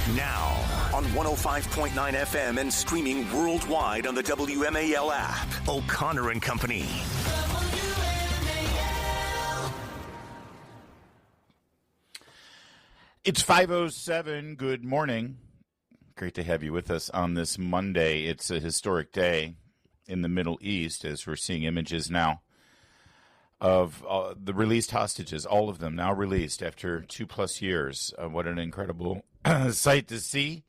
Now, on 105.9 FM and streaming worldwide on the WMAL app, O'Connor and Company. It's 5:07. Good morning. Great to have you with us on this Monday. It's a historic day in the Middle East as we're seeing images now of the released hostages, all of them now released after 2+ years. What an incredible sight to see.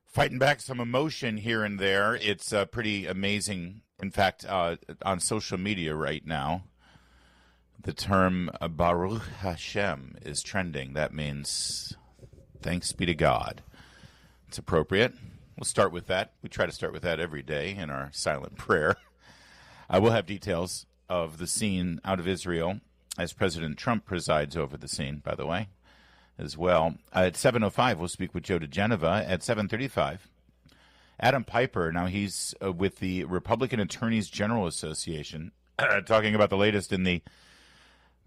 Fighting back some emotion here and there. It's pretty amazing. In fact, on social media right now, the term Baruch Hashem is trending. That means thanks be to God. It's appropriate. We'll start with that. We try to start with that every day in our silent prayer. I will have details of the scene out of Israel as President Trump presides over the scene, by the way, as well. At 7:05, we'll speak with Joe DeGeneva. At 7:35, Adam Piper. Now he's with the Republican Attorneys General Association, talking about the latest in the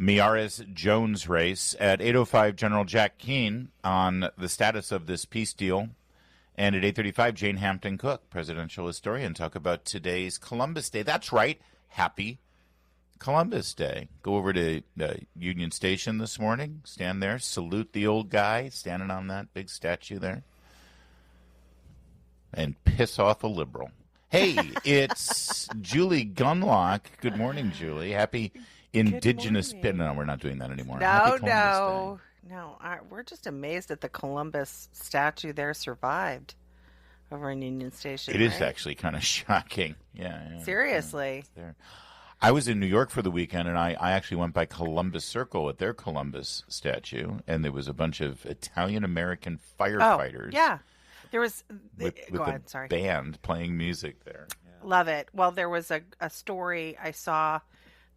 Miyares-Jones race. At 8:05, General Jack Keane on the status of this peace deal. And at 8:35, Jane Hampton Cook, presidential historian, talk about today's Columbus Day. That's right. Happy Columbus Day. Go over to Union Station this morning, stand there, salute the old guy standing on that big statue there, and piss off a liberal. Hey, it's Julie Gunlock. Good morning, Julie. Happy Indigenous Day. No, we're not doing that anymore. No. We're just amazed that the Columbus statue there survived over in Union Station. It is actually kind of shocking. Yeah. Seriously. Yeah, I was in New York for the weekend, and I actually went by Columbus Circle at their Columbus statue, and there was a bunch of Italian-American firefighters. Oh, yeah. There was with band playing music there. Yeah. Love it. Well, there was a story I saw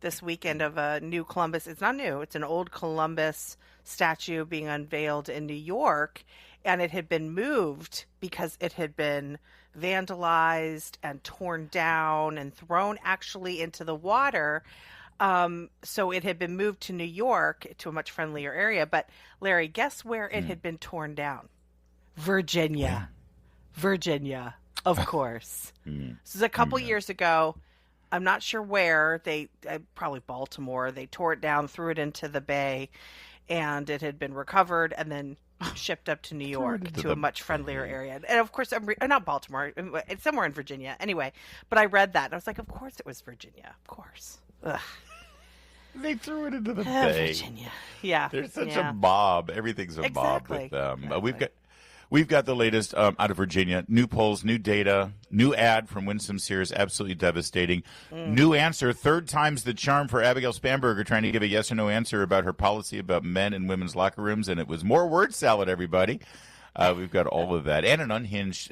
this weekend of a new Columbus. It's not new. It's an old Columbus statue being unveiled in New York, and it had been moved because it had been vandalized and torn down and thrown actually into the water. So it had been moved to New York to a much friendlier area. But Larry, guess where it had been torn down? Virginia. Virginia, of course. This is a couple years ago. I'm not sure where. Probably Baltimore. They tore it down, threw it into the bay, and it had been recovered and then shipped up to New York to a much friendlier area. And of course, not Baltimore. It's somewhere in Virginia. Anyway, but I read that and I was like, of course it was Virginia. Of course. Ugh. They threw it into the bay. Virginia. Yeah. There's such a mob. Everything's a mob with them. Exactly. We've got the latest out of Virginia. New polls, new data, new ad from Winsome Sears, absolutely devastating. New answer, third time's the charm for Abigail Spanberger trying to give a yes or no answer about her policy about men and women's locker rooms, and it was more word salad, everybody. We've got all of that. And an unhinged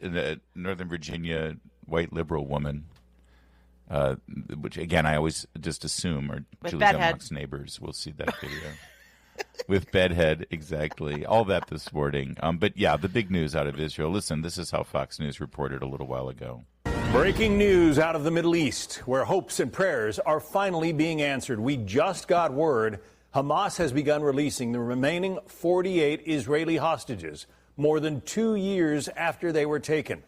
Northern Virginia white liberal woman, which, again, I always just assume are Julie Gunlock's neighbors. We'll see that video. With bedhead, exactly. All that this morning. But yeah, the big news out of Israel. Listen, this is how Fox News reported a little while ago. Breaking news out of the Middle East, where hopes and prayers are finally being answered. We just got word Hamas has begun releasing the remaining 48 Israeli hostages, more than 2 years after they were taken.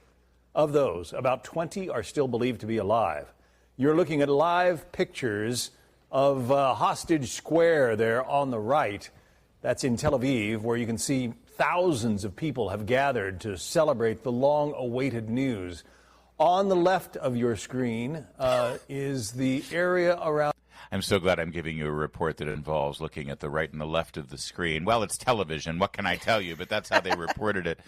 Of those, about 20 are still believed to be alive. You're looking at live pictures of Hostage Square there on the right. That's in Tel Aviv, where you can see thousands of people have gathered to celebrate the long-awaited news. On the left of your screen is the area around... I'm so glad I'm giving you a report that involves looking at the right and the left of the screen. Well, it's television. What can I tell you? But that's how they reported it.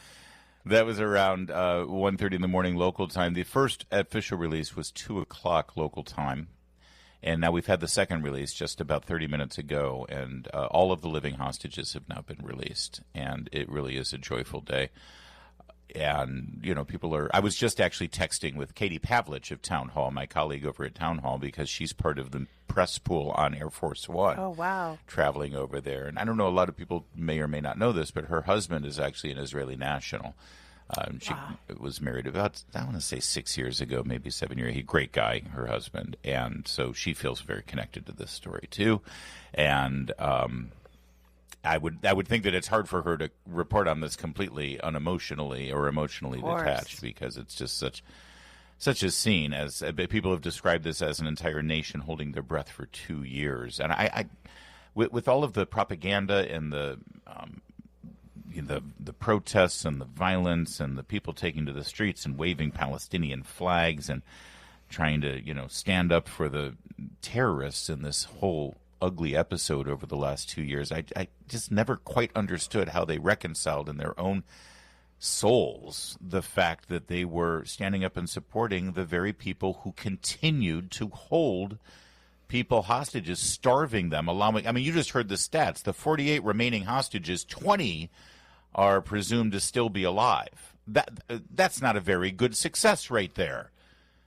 That was around 1:30 in the morning local time. The first official release was 2 o'clock local time. And now we've had the second release just about 30 minutes ago, and all of the living hostages have now been released, and it really is a joyful day. And, you know, people are – I was just actually texting with Katie Pavlich of Town Hall, my colleague over at Town Hall, because she's part of the press pool on Air Force One. Oh, wow. Traveling over there. And I don't know, a lot of people may or may not know this, but her husband is actually an Israeli national. She was married about, I want to say 6 years ago, maybe 7 years. He's a great guy, her husband. And so she feels very connected to this story, too. And I would think that it's hard for her to report on this completely unemotionally or emotionally detached, because it's just such a scene. As people have described this as an entire nation holding their breath for 2 years. And with all of the propaganda and the protests and the violence and the people taking to the streets and waving Palestinian flags and trying to, stand up for the terrorists in this whole ugly episode over the last 2 years, I just never quite understood how they reconciled in their own souls the fact that they were standing up and supporting the very people who continued to hold people hostages, starving them, you just heard the stats. The 48 remaining hostages, 20 are presumed to still be alive. That's not a very good success rate there.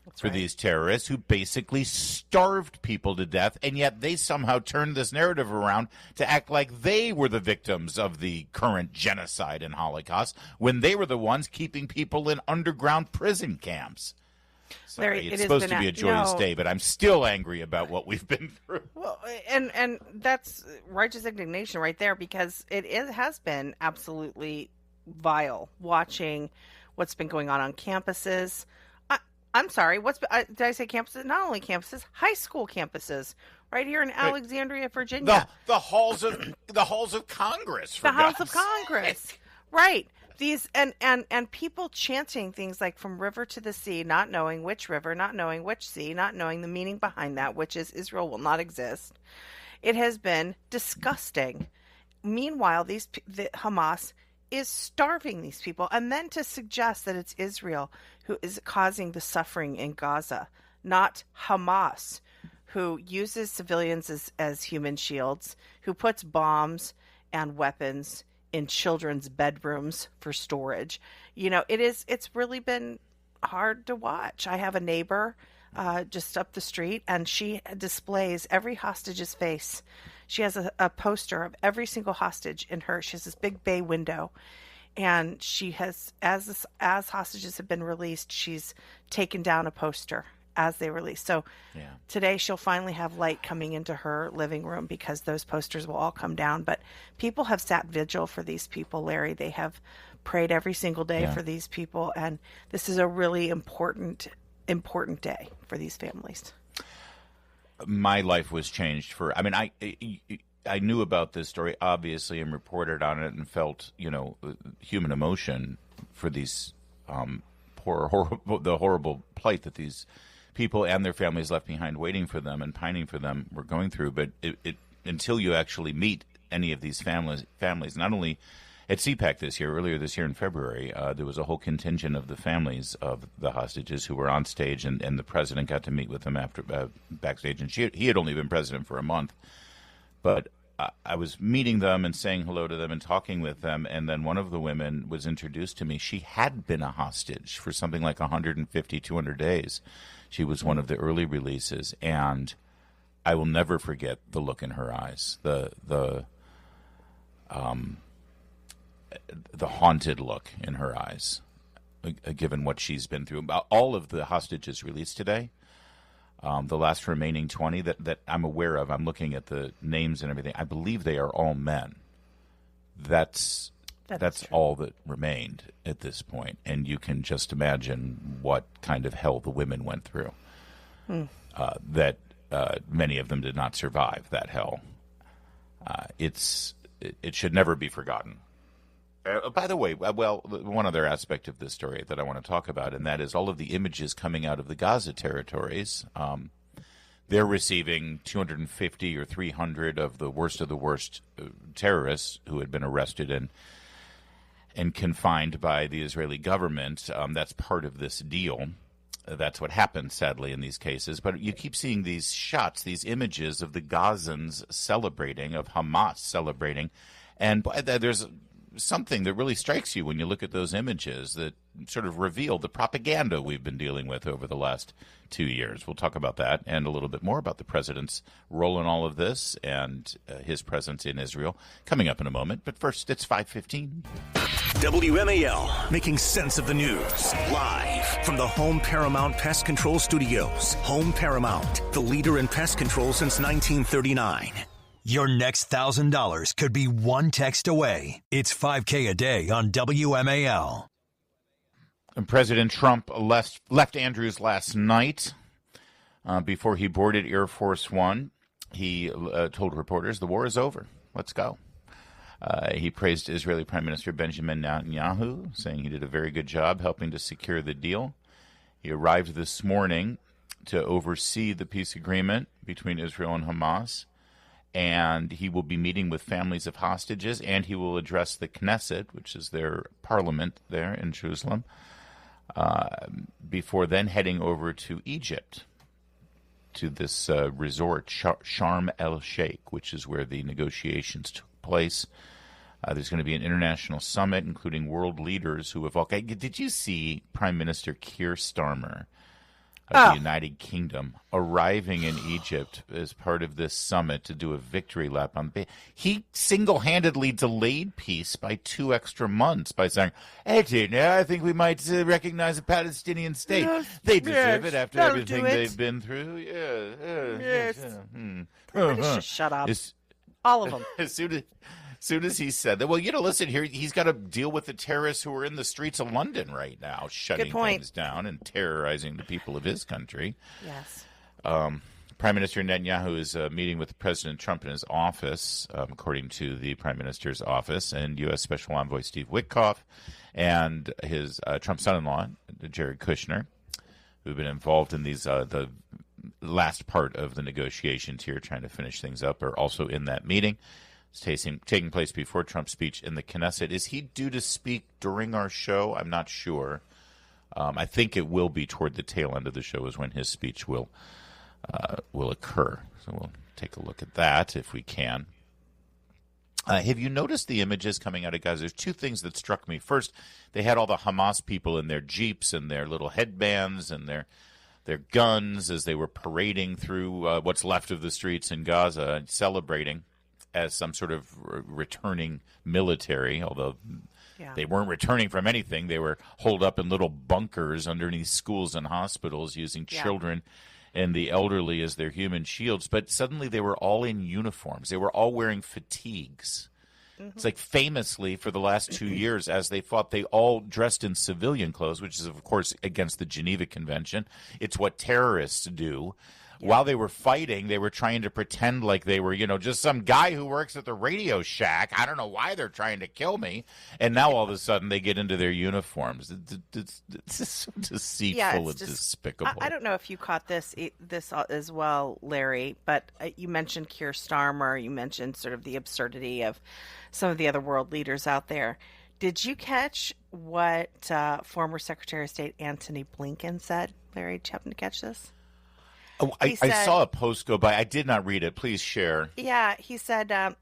That's for right. These terrorists who basically starved people to death, and yet they somehow turned this narrative around to act like they were the victims of the current genocide and Holocaust when they were the ones keeping people in underground prison camps. Sorry, it's supposed to be a joyous day, but I'm still angry about what we've been through. Well, and that's righteous indignation right there, because it has been absolutely vile watching what's been going on campuses. I'm sorry, did I say campuses? Not only campuses, high school campuses, right here in Alexandria, Virginia. The halls of Congress. The House of Congress, right? These and people chanting things like "from river to the sea," not knowing which river, not knowing which sea, not knowing the meaning behind that, which is Israel will not exist. It has been disgusting. Meanwhile, the Hamas is starving these people, and then to suggest that it's Israel who is causing the suffering in Gaza, not Hamas, who uses civilians as human shields, who puts bombs and weapons in children's bedrooms for storage. It's really been hard to watch. I have a neighbor just up the street, and she displays every hostage's face. She has a poster of every single hostage in her. She has this big bay window, and she has, as hostages have been released, she's taken down a poster as they release. So Today she'll finally have light coming into her living room, because those posters will all come down. But people have sat vigil for these people, Larry. They have prayed every single day for these people, and this is a really important day for these families. My life was changed I knew about this story, obviously, and reported on it and felt, human emotion for these the horrible plight that these people and their families left behind waiting for them and pining for them were going through. But until you actually meet any of these families, not only at CPAC earlier this year in February, there was a whole contingent of the families of the hostages who were on stage, and the president got to meet with them after backstage. And he had only been president for a month. But I was meeting them and saying hello to them and talking with them, and then one of the women was introduced to me. She had been a hostage for something like 150, 200 days. She was one of the early releases, and I will never forget the look in her eyes, the haunted look in her eyes, given what she's been through. All of the hostages released today, the last remaining 20 that I'm aware of, I'm looking at the names and everything, I believe they are all men. That's all that remained at this point, and you can just imagine what kind of hell the women went through. That many of them did not survive that hell. It should never be forgotten. By the way, one other aspect of this story that I want to talk about, and that is all of the images coming out of the Gaza territories. They're receiving 250 or 300 of the worst terrorists who had been arrested and confined by the Israeli government. That's part of this deal. That's what happens, sadly, in these cases. But you keep seeing these shots, these images of the Gazans celebrating, of Hamas celebrating. And there's something that really strikes you when you look at those images that sort of reveal the propaganda we've been dealing with over the last 2 years. We'll talk about that and a little bit more about the president's role in all of this and his presence in Israel coming up in a moment. But first, it's 5:15. WMAL, making sense of the news. Live from the Home Paramount Pest Control Studios. Home Paramount, the leader in pest control since 1939. Your next $1,000 could be one text away. It's $5K a day on WMAL. And President Trump left Andrews last night before he boarded Air Force One. He told reporters, the war is over. Let's go. He praised Israeli Prime Minister Benjamin Netanyahu, saying he did a very good job helping to secure the deal. He arrived this morning to oversee the peace agreement between Israel and Hamas, and he will be meeting with families of hostages, and he will address the Knesset, which is their parliament there in Jerusalem, before then heading over to Egypt, to this resort, Sharm el-Sheikh, which is where the negotiations took place. There's going to be an international summit, including world leaders who have all... Did you see Prime Minister Keir Starmer of the United Kingdom arriving in Egypt as part of this summit to do a victory lap on... He single-handedly delayed peace by 2 extra months by saying, I think we might recognize a Palestinian state. They deserve it after everything they've been through. Just shut up. All of them. As soon as he said that, well, listen here, he's got to deal with the terrorists who are in the streets of London right now, shutting things down and terrorizing the people of his country. Yes. Prime Minister Netanyahu is meeting with President Trump in his office, according to the Prime Minister's office, and U.S. Special Envoy Steve Witkoff and his Trump son-in-law, Jared Kushner, who've been involved in these the last part of the negotiations here, trying to finish things up, are also in that meeting. It's taking place before Trump's speech in the Knesset. Is he due to speak during our show? I'm not sure. I think it will be toward the tail end of the show is when his speech will occur. So we'll take a look at that if we can. Have you noticed the images coming out of Gaza? There's 2 things that struck me. First, they had all the Hamas people in their Jeeps and their little headbands and their guns as they were parading through what's left of the streets in Gaza and celebrating as some sort of returning military, although they weren't returning from anything. They were holed up in little bunkers underneath schools and hospitals using children and the elderly as their human shields. But suddenly they were all in uniforms. They were all wearing fatigues. Mm-hmm. It's like famously for the last 2 years as they fought, they all dressed in civilian clothes, which is, of course, against the Geneva Convention. It's what terrorists do. While they were fighting, they were trying to pretend like they were, just some guy who works at the Radio Shack. I don't know why they're trying to kill me. And now all of a sudden they get into their uniforms. It's just so deceitful and despicable. I don't know if you caught this as well, Larry, but you mentioned Keir Starmer. You mentioned sort of the absurdity of some of the other world leaders out there. Did you catch what former Secretary of State Antony Blinken said, Larry? Did you happen to catch this? Oh, I saw a post go by. I did not read it. Please share. Yeah, he said, I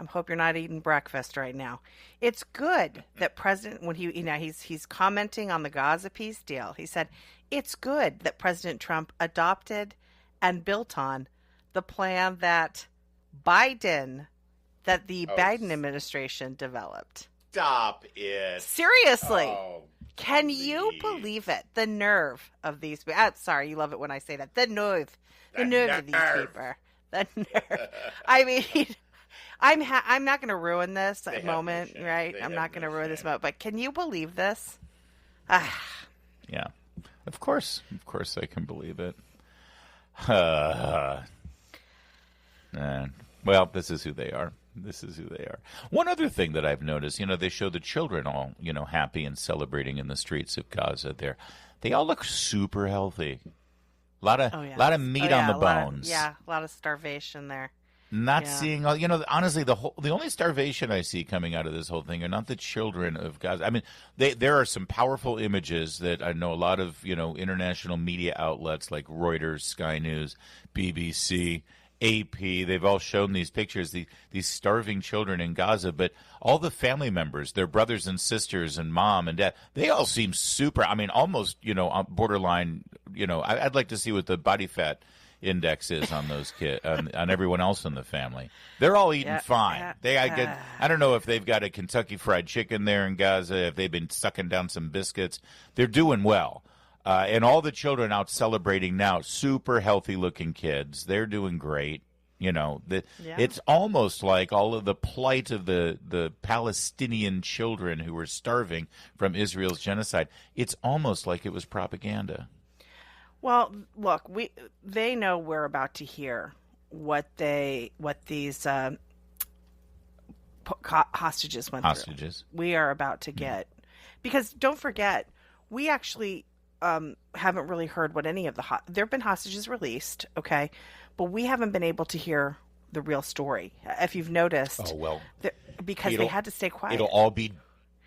hope you're not eating breakfast right now. It's good that President, when he's commenting on the Gaza peace deal, he said, it's good that President Trump adopted and built on the plan that Biden administration developed. Stop it. Seriously. Oh. Can you believe it? The nerve of these people. Sorry, you love it when I say that. The nerve of these people. The nerve. I mean, I'm not going to ruin this moment, right? I'm not going to ruin this moment. But can you believe this? Yeah, of course I can believe it. Well, this is who they are. One other thing that I've noticed, they show the children all, happy and celebrating in the streets of Gaza there. They all look super healthy. A lot of meat on the bones. A lot of starvation there. Not seeing all, honestly, the only starvation I see coming out of this whole thing are not the children of Gaza. I mean, there are some powerful images that I know a lot of, international media outlets like Reuters, Sky News, BBC, AP, they've all shown these pictures, these starving children in Gaza, but all the family members, their brothers and sisters and mom and dad, they all seem super, almost, borderline, I'd like to see what the body fat index is on those kids, on everyone else in the family. They're all eating fine. I don't know if they've got a Kentucky Fried Chicken there in Gaza, if they've been sucking down some biscuits. They're doing well. And all the children out celebrating now, super healthy-looking kids. They're doing great. It's almost like all of the plight of the Palestinian children who were starving from Israel's genocide. It's almost like it was propaganda. Well, look, they know we're about to hear what these hostages went through. We are about to get, because don't forget, we actually haven't really heard what any of there have been hostages released, okay, but we haven't been able to hear the real story. If you've noticed, because they had to stay quiet. It'll all be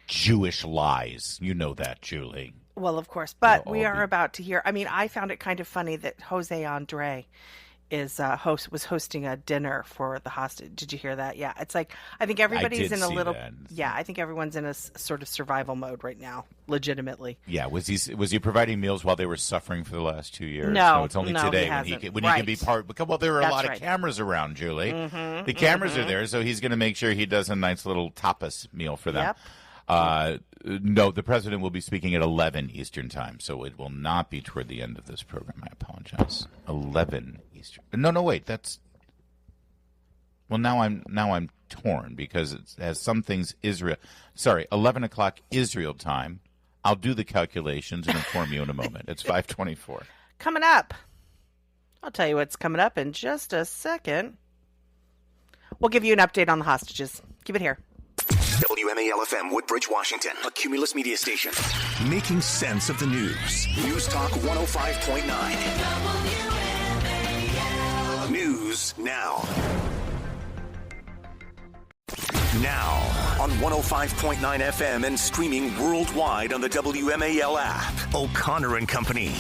Jewish lies. You know that, Julie. Well, of course, but we are about to hear. I mean, I found it kind of funny that Jose Andre was hosting a dinner for the hostage. Did you hear that? Yeah, it's like I think everybody's in a little. That. Yeah, I think everyone's in a sort of survival mode right now, legitimately. Yeah, was he providing meals while they were suffering for the last 2 years? No, it's only today when he can be part. Well, there are a lot of cameras around, Julie. The cameras are there, so he's going to make sure he does a nice little tapas meal for them. Yep. No, the president will be speaking at 11 Eastern time, so it will not be toward the end of this program. I apologize. 11 Eastern. No, wait. That's well. Now I'm torn because it has some things 11 o'clock Israel time. I'll do the calculations and inform you in a moment. It's 5:24. Coming up. I'll tell you what's coming up in just a second. We'll give you an update on the hostages. Keep it here. WMAL FM, Woodbridge, Washington, a Cumulus media station. Making sense of the news. News Talk 105.9. News now. Now on 105.9 FM and streaming worldwide on the WMAL app. O'Connor and Company.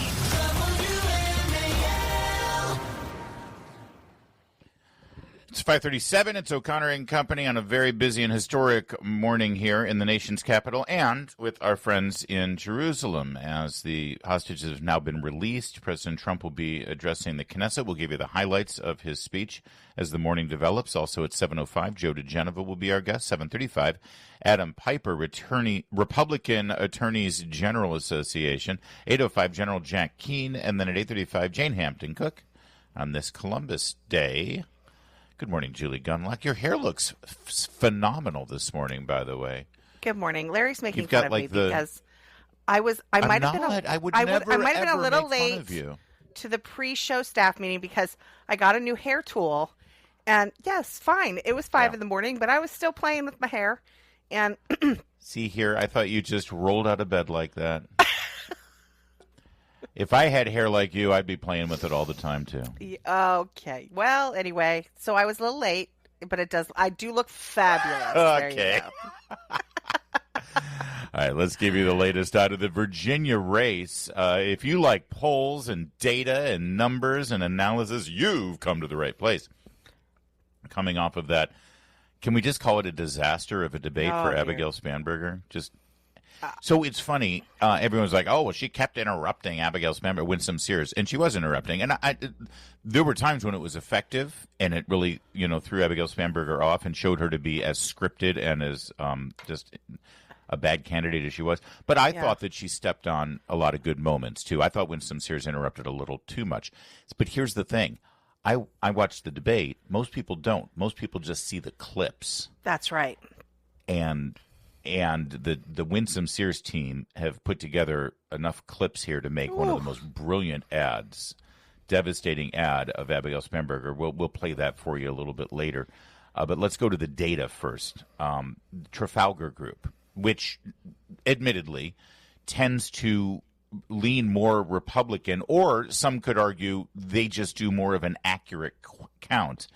It's 5:37. It's O'Connor and Company on a very busy and historic morning here in the nation's capital and with our friends in Jerusalem. As the hostages have now been released, President Trump will be addressing the Knesset. We'll give you the highlights of his speech as the morning develops. Also at 7:05, Joe DeGenova will be our guest. 7:35, Adam Piper, Republican Attorneys General Association. 8:05, General Jack Keane. And then at 8:35, Jane Hampton Cook on this Columbus Day. Good morning, Julie Gunlock. Your hair looks phenomenal this morning, by the way. Good morning. Larry's making fun of me because I might have been a little late to the pre-show staff meeting because I got a new hair tool. And yes, fine. It was 5 in the morning, but I was still playing with my hair. And see here, I thought you just rolled out of bed like that. If I had hair like you, I'd be playing with it all the time, too. Okay. Well, anyway, so I was a little late, but I do look fabulous. Okay. All right, let's give you the latest out of the Virginia race. If you like polls and data and numbers and analysis, you've come to the right place. Coming off of that, can we just call it a disaster of a debate for Abigail Spanberger? So it's funny. Everyone's like, "Oh, well, she kept interrupting Abigail Spanberger, Winsome Sears," and she was interrupting. And there were times when it was effective, and it really, threw Abigail Spanberger off and showed her to be as scripted and as just a bad candidate as she was. But I thought that she stepped on a lot of good moments too. I thought Winsome Sears interrupted a little too much. But here's the thing: I watched the debate. Most people don't. Most people just see the clips. That's right. And the Winsome Sears team have put together enough clips here to make one of the most brilliant ads, devastating ad of Abigail Spanberger. We'll play that for you a little bit later. But let's go to the data first. Trafalgar Group, which admittedly tends to lean more Republican, or some could argue they just do more of an accurate count,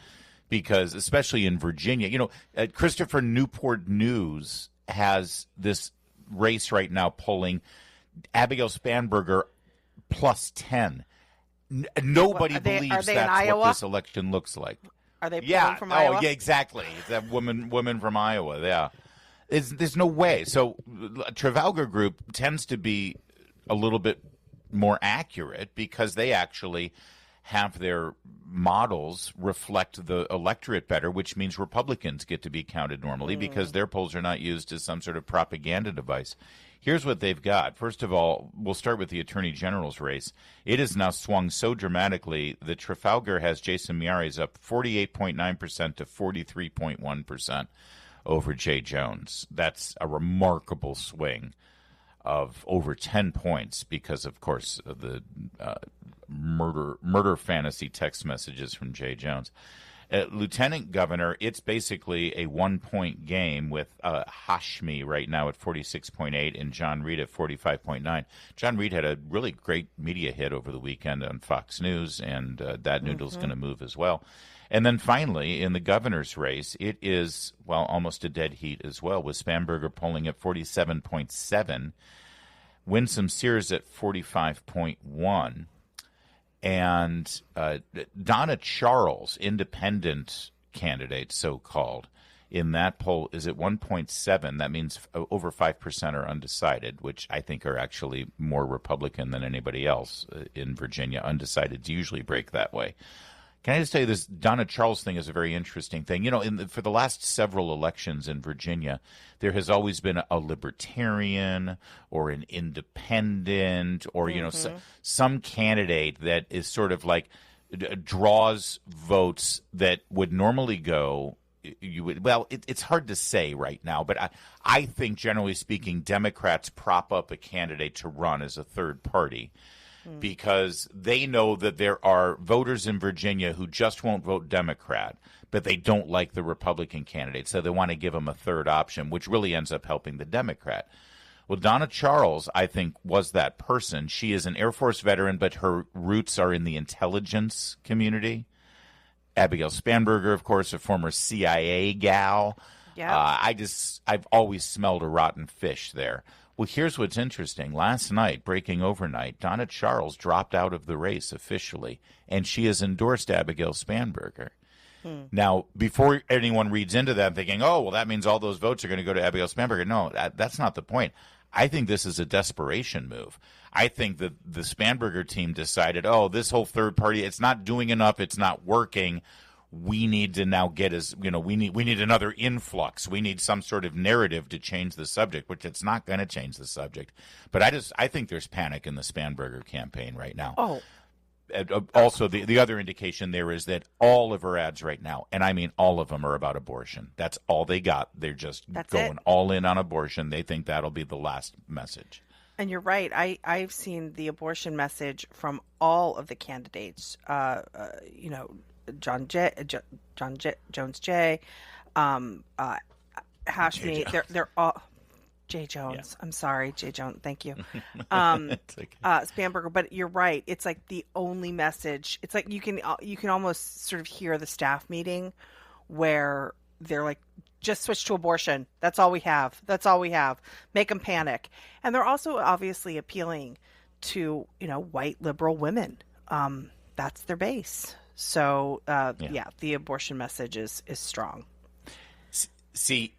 because especially in Virginia, Christopher Newport News has this race right now polling Abigail Spanberger plus 10. Nobody believes that's what this election looks like. Are they polling from Iowa? Oh, yeah, exactly. That woman from Iowa, yeah. There's no way. So Trafalgar Group tends to be a little bit more accurate because they actually have their models reflect the electorate better, which means Republicans get to be counted normally because their polls are not used as some sort of propaganda device. Here's what they've got. First of all, we'll start with the Attorney General's race. It has now swung so dramatically that Trafalgar has Jason Miyares up 48.9% to 43.1% over Jay Jones. That's a remarkable swing of over 10 points because, of course, of the murder fantasy text messages from Jay Jones. Lieutenant Governor, it's basically a 1-point game with Hashmi right now at 46.8 and John Reed at 45.9. John Reed had a really great media hit over the weekend on Fox News, and that noodle's going to move as well. And then finally, in the governor's race, it is, well, almost a dead heat as well, with Spanberger polling at 47.7, Winsome Sears at 45.1. And Donna Charles, independent candidate, so-called, in that poll is at 1.7. That means over 5% are undecided, which I think are actually more Republican than anybody else in Virginia. Undecideds usually break that way. Can I just tell you, this Donna Charles thing is a very interesting thing. You know, for the last several elections in Virginia, there has always been a libertarian or an independent or, you know, some candidate that is sort of like draws votes that would normally go. It's hard to say right now, but I think, generally speaking, Democrats prop up a candidate to run as a third party, because they know that there are voters in Virginia who just won't vote Democrat, but they don't like the Republican candidate, so they want to give them a third option, which really ends up helping the Democrat. Well, Donna Charles, I think, was that person. She is an Air Force veteran, but her roots are in the intelligence community. Abigail Spanberger, of course, a former CIA gal. Yeah. I've always smelled a rotten fish there. Well, here's what's interesting. Last night, breaking overnight, Donna Charles dropped out of the race officially, and she has endorsed Abigail Spanberger. Now, before anyone reads into that thinking, oh, well, that means all those votes are going to go to Abigail Spanberger. No, that's not the point. I think this is a desperation move. I think that the Spanberger team decided, oh, this whole third party, it's not doing enough, it's not working. We need to now get we need another influx. We need some sort of narrative to change the subject, which it's not going to change the subject. But I think there's panic in the Spanberger campaign right now. Oh. Also, the other indication there is that all of her ads right now, and I mean all of them, are about abortion. That's all they got. They're just going all in on abortion. They think that'll be the last message. And you're right. I've seen the abortion message from all of the candidates. Jones J, Hashmi. They're all Jay Jones. Yeah. I'm sorry, Jay Jones. Thank you. Okay. Spanberger. But you're right. It's like the only message. It's like you can almost sort of hear the staff meeting where they're like, just switch to abortion. That's all we have. That's all we have. Make them panic. And they're also obviously appealing to, white liberal women. That's their base. So, the abortion message is strong. See,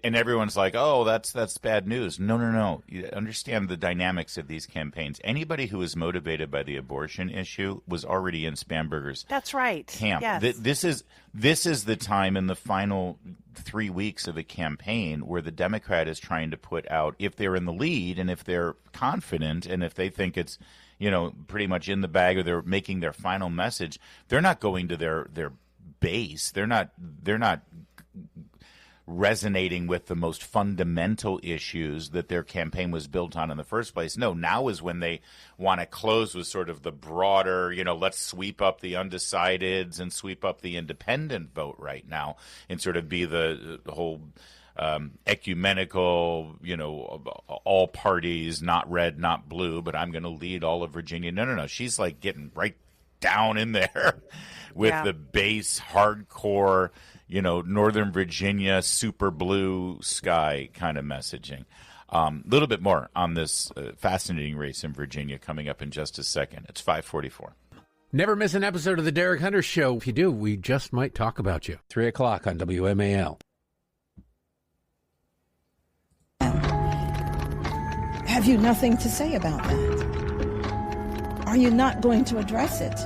and everyone's like, oh, that's bad news. No. You understand the dynamics of these campaigns. Anybody who is motivated by the abortion issue was already in Spanberger's That's right. camp. Yes. This is the time in the final 3 weeks of a campaign where the Democrat is trying to put out, if they're in the lead and if they're confident and if they think it's pretty much in the bag, or they're making their final message, they're not going to their base. They're not resonating with the most fundamental issues that their campaign was built on in the first place. No, now is when they want to close with sort of the broader, let's sweep up the undecideds and sweep up the independent vote right now and sort of be the whole ecumenical, all parties, not red, not blue, but I'm going to lead all of Virginia. No. She's like getting right down in there with the base hardcore, Northern Virginia, super blue sky kind of messaging. A little bit more on this fascinating race in Virginia coming up in just a second. It's 5:44. Never miss an episode of The Derek Hunter Show. If you do, we just might talk about you. 3 o'clock on WMAL. Have you nothing to say about that? Are you not going to address it?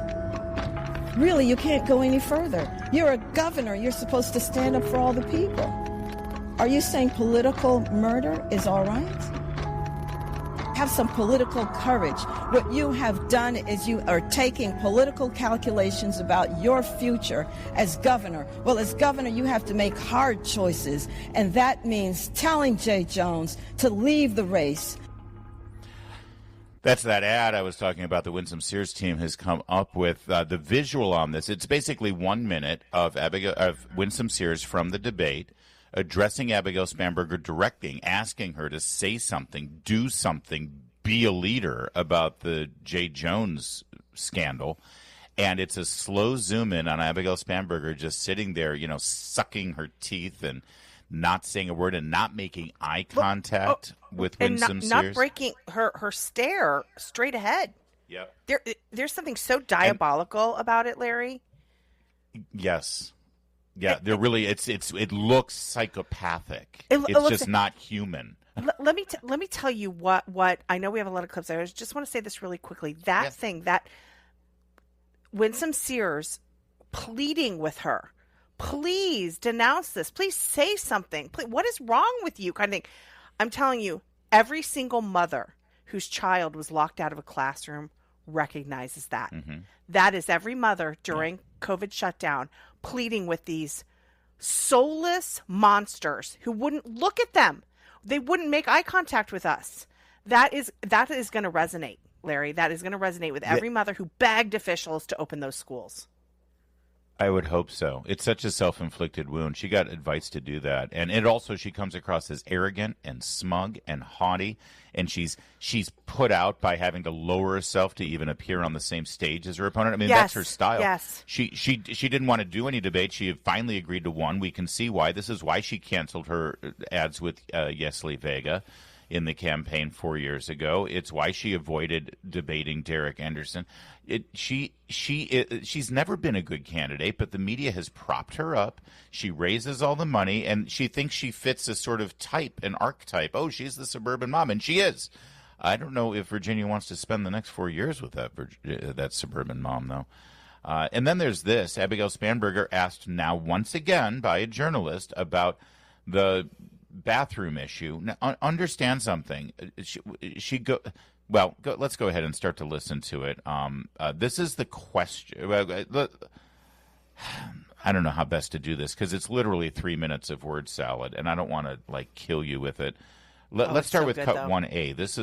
Really, you can't go any further. You're a governor. You're supposed to stand up for all the people. Are you saying political murder is all right? Have some political courage. What you have done is you are taking political calculations about your future as governor. Well, as governor, you have to make hard choices, and that means telling Jay Jones to leave the race. That's that ad I was talking about. The Winsome Sears team has come up with the visual on this. It's basically 1 minute of Winsome Sears from the debate addressing Abigail Spanberger, directing, asking her to say something, do something, be a leader about the Jay Jones scandal. And it's a slow zoom in on Abigail Spanberger just sitting there, sucking her teeth and not saying a word and not making eye contact with Winsome Sears. Not breaking her stare straight ahead. Yep. There's something so diabolical about it, Larry. Yes. Yeah, they're really. It looks psychopathic. It's just not human. Let me tell you what I know. We have a lot of clips. I just want to say this really quickly. That thing that Winsome Sears pleading with her, please denounce this. Please say something. Please, what is wrong with you? Kind of thing. I'm telling you, every single mother whose child was locked out of a classroom recognizes that. Mm-hmm. That is every mother during COVID shutdown pleading with these soulless monsters who wouldn't look at them. They wouldn't make eye contact with us. That is going to resonate, Larry. That is going to resonate with every mother who begged officials to open those schools. I would hope so. It's such a self-inflicted wound. She got advice to do that. And she comes across as arrogant and smug and haughty. And she's put out by having to lower herself to even appear on the same stage as her opponent. I mean, that's her style. Yes. She didn't want to do any debate. She finally agreed to one. We can see why. This is why she canceled her ads with Yesli Vega in the campaign 4 years ago. It's why she avoided debating Derek Anderson. She's never been a good candidate, but the media has propped her up. She raises all the money, and she thinks she fits a sort of type, an archetype. Oh, she's the suburban mom, and she is. I don't know if Virginia wants to spend the next 4 years with that suburban mom, though. And then there's this. Abigail Spanberger asked now once again by a journalist about the bathroom issue. Now, understand something. Let's go ahead and start to listen to it. This is the question. I don't know how best to do this because it's literally 3 minutes of word salad, and I don't want to kill you with it. Let's start with cut 1A. This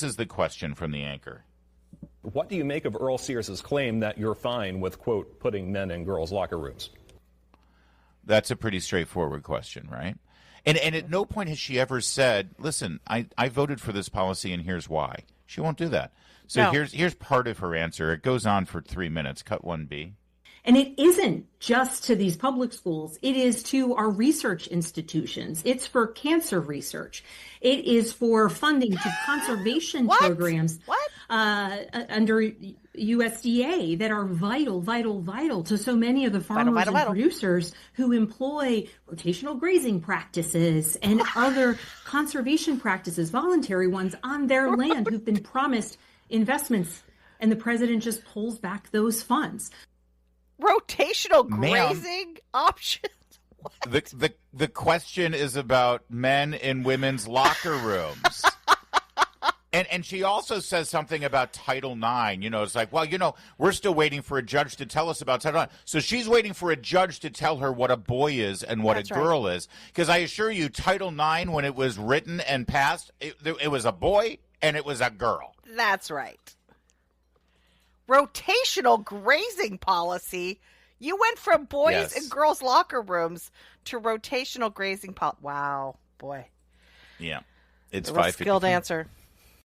is the question from the anchor. What do you make of Earl Sears' claim that you're fine with, quote, putting men in girls' locker rooms? That's a pretty straightforward question, right? And at no point has she ever said, listen, I voted for this policy and here's why. She won't do that. So here's part of her answer. It goes on for 3 minutes. Cut 1B. And it isn't just to these public schools. It is to our research institutions. It's for cancer research. It is for funding to conservation programs under USDA that are vital to so many of the farmers and producers who employ rotational grazing practices and other conservation practices, voluntary ones, on their land who've been promised investments. And the president just pulls back those funds. Rotational grazing options? The question is about men in women's locker rooms. And she also says something about Title IX. It's like, we're still waiting for a judge to tell us about Title IX. So she's waiting for a judge to tell her what a boy is and what a girl is. Because I assure you, Title IX, when it was written and passed, it was a boy and it was a girl. That's right. Rotational grazing policy. You went from boys and girls' locker rooms to rotational grazing policy. Wow, boy. Yeah. It's a skilled answer.